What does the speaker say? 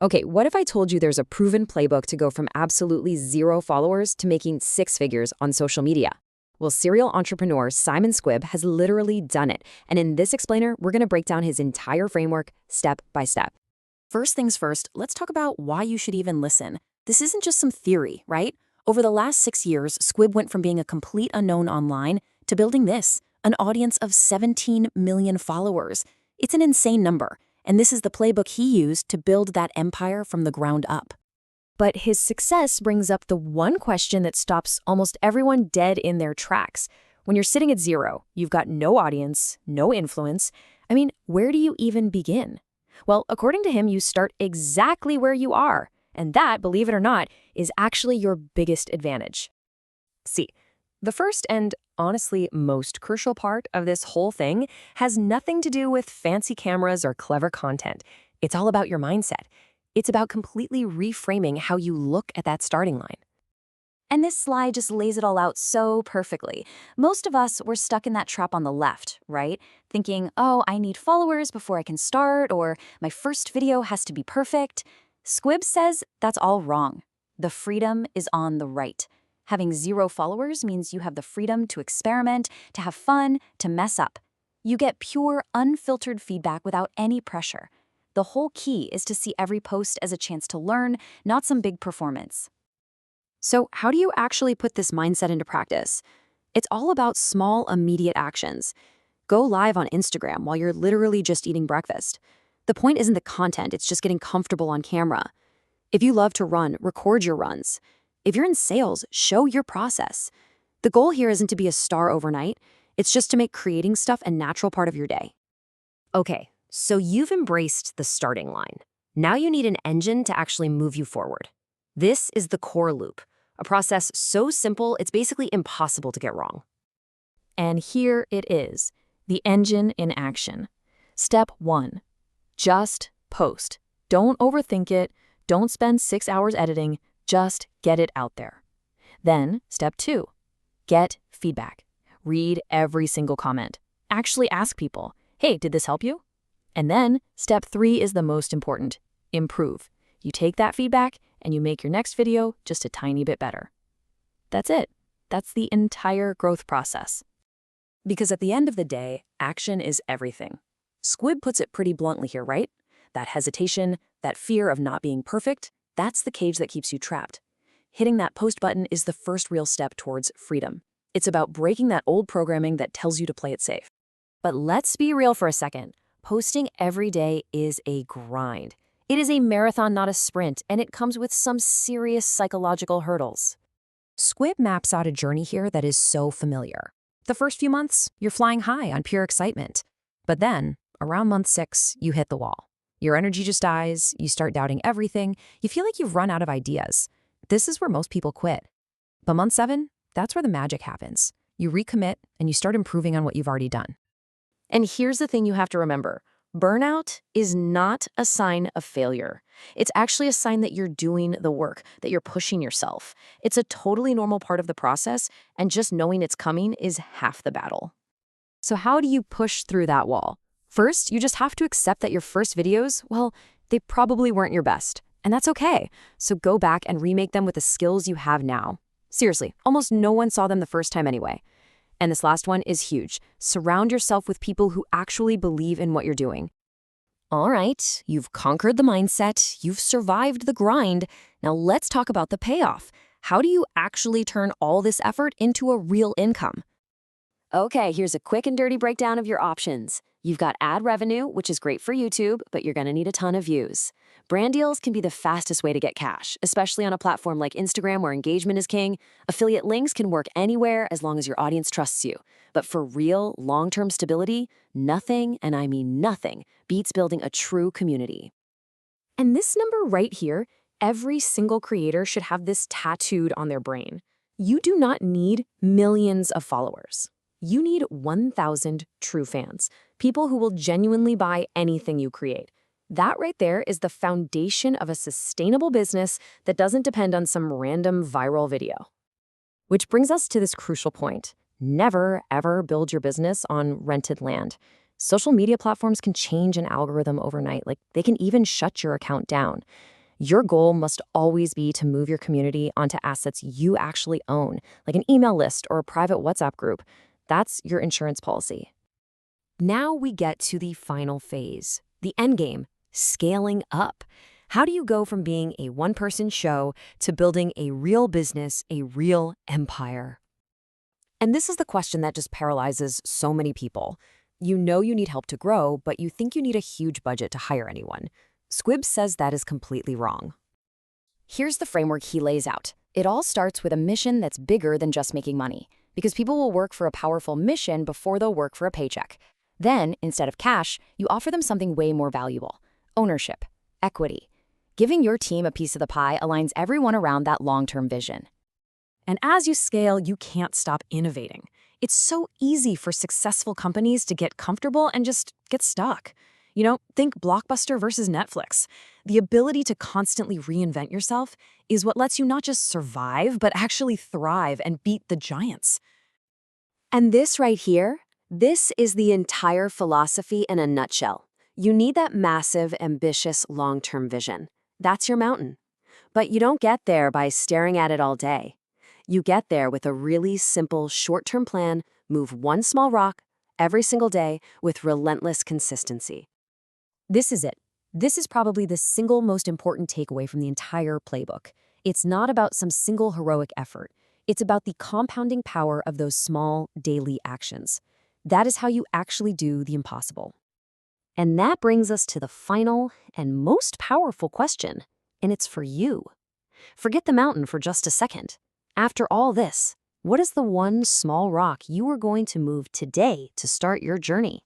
Okay, what if I told you there's a proven playbook to go from absolutely zero followers to making six figures on social media? Well, serial entrepreneur Simon Squibb has literally done it. And in this explainer, we're going to break down his entire framework step by step. First things first, let's talk about why you should even listen. This isn't just some theory, right? Over the last 6 years, Squibb went from being a complete unknown online to building this, an audience of 17 million followers. It's an insane number, and this is the playbook he used to build that empire from the ground up. But his success brings up the one question that stops almost everyone dead in their tracks. When you're sitting at zero, you've got no audience, no influence. I mean, where do you even begin? Well, according to him, you start exactly where you are. And that, believe it or not, is actually your biggest advantage. See, the first and honestly most crucial part of this whole thing has nothing to do with fancy cameras or clever content. It's all about your mindset. It's about completely reframing how you look at that starting line. And this slide just lays it all out so perfectly. Most of us were stuck in that trap on the left, right? Thinking, oh, I need followers before I can start, or my first video has to be perfect. Squibb says that's all wrong. The freedom is on the right. Having zero followers means you have the freedom to experiment, to have fun, to mess up. You get pure, unfiltered feedback without any pressure. The whole key is to see every post as a chance to learn, not some big performance. So how do you actually put this mindset into practice? It's all about small, immediate actions. Go live on Instagram while you're literally just eating breakfast. The point isn't the content, it's just getting comfortable on camera. If you love to run, record your runs. If you're in sales, show your process. The goal here isn't to be a star overnight, it's just to make creating stuff a natural part of your day. Okay, so you've embraced the starting line. Now you need an engine to actually move you forward. This is the core loop, a process so simple it's basically impossible to get wrong. And here it is, the engine in action. Step 1. Just post. Don't overthink it. Don't spend 6 hours editing. Just get it out there. Then, step 2. Get feedback. Read every single comment. Actually ask people, hey, did this help you? And then, step 3 is the most important. Improve. You take that feedback and you make your next video just a tiny bit better. That's it. That's the entire growth process. Because at the end of the day, action is everything. Squibb puts it pretty bluntly here, right? That hesitation, that fear of not being perfect, that's the cage that keeps you trapped. Hitting that post button is the first real step towards freedom. It's about breaking that old programming that tells you to play it safe. But let's be real for a second. Posting every day is a grind. It is a marathon, not a sprint, and it comes with some serious psychological hurdles. Squibb maps out a journey here that is so familiar. The first few months, you're flying high on pure excitement. But then, around month 6, you hit the wall. Your energy just dies, you start doubting everything, you feel like you've run out of ideas. This is where most people quit. But month 7, that's where the magic happens. You recommit and you start improving on what you've already done. And here's the thing you have to remember. Burnout is not a sign of failure. It's actually a sign that you're doing the work, that you're pushing yourself. It's a totally normal part of the process, and just knowing it's coming is half the battle. So how do you push through that wall? First, you just have to accept that your first videos, well, they probably weren't your best. And that's okay. So go back and remake them with the skills you have now. Seriously, almost no one saw them the first time anyway. And this last one is huge. Surround yourself with people who actually believe in what you're doing. All right, you've conquered the mindset, you've survived the grind. Now let's talk about the payoff. How do you actually turn all this effort into a real income? Okay, here's a quick and dirty breakdown of your options. You've got ad revenue, which is great for YouTube, but you're going to need a ton of views. Brand deals can be the fastest way to get cash, especially on a platform like Instagram where engagement is king. Affiliate links can work anywhere as long as your audience trusts you. But for real, long-term stability, nothing, and I mean nothing, beats building a true community. And this number right here, every single creator should have this tattooed on their brain. You do not need millions of followers. You need 1,000 true fans, people who will genuinely buy anything you create. That right there is the foundation of a sustainable business that doesn't depend on some random viral video. Which brings us to this crucial point. Never, ever build your business on rented land. Social media platforms can change an algorithm overnight. Like, they can even shut your account down. Your goal must always be to move your community onto assets you actually own, like an email list or a private WhatsApp group. That's your insurance policy. Now we get to the final phase, the end game, scaling up. How do you go from being a one-person show to building a real business, a real empire? And this is the question that just paralyzes so many people. You know you need help to grow, but you think you need a huge budget to hire anyone. Squibb says that is completely wrong. Here's the framework he lays out. It all starts with a mission that's bigger than just making money, because people will work for a powerful mission before they'll work for a paycheck. Then, instead of cash, you offer them something way more valuable: ownership, equity. Giving your team a piece of the pie aligns everyone around that long-term vision. And as you scale, you can't stop innovating. It's so easy for successful companies to get comfortable and just get stuck. Think Blockbuster versus Netflix. The ability to constantly reinvent yourself is what lets you not just survive, but actually thrive and beat the giants. And this right here, this is the entire philosophy in a nutshell. You need that massive, ambitious, long-term vision. That's your mountain. But you don't get there by staring at it all day. You get there with a really simple, short-term plan, move one small rock every single day with relentless consistency. This is it. This is probably the single most important takeaway from the entire playbook. It's not about some single heroic effort. It's about the compounding power of those small, daily actions. That is how you actually do the impossible. And that brings us to the final and most powerful question, and it's for you. Forget the mountain for just a second. After all this, what is the one small rock you are going to move today to start your journey?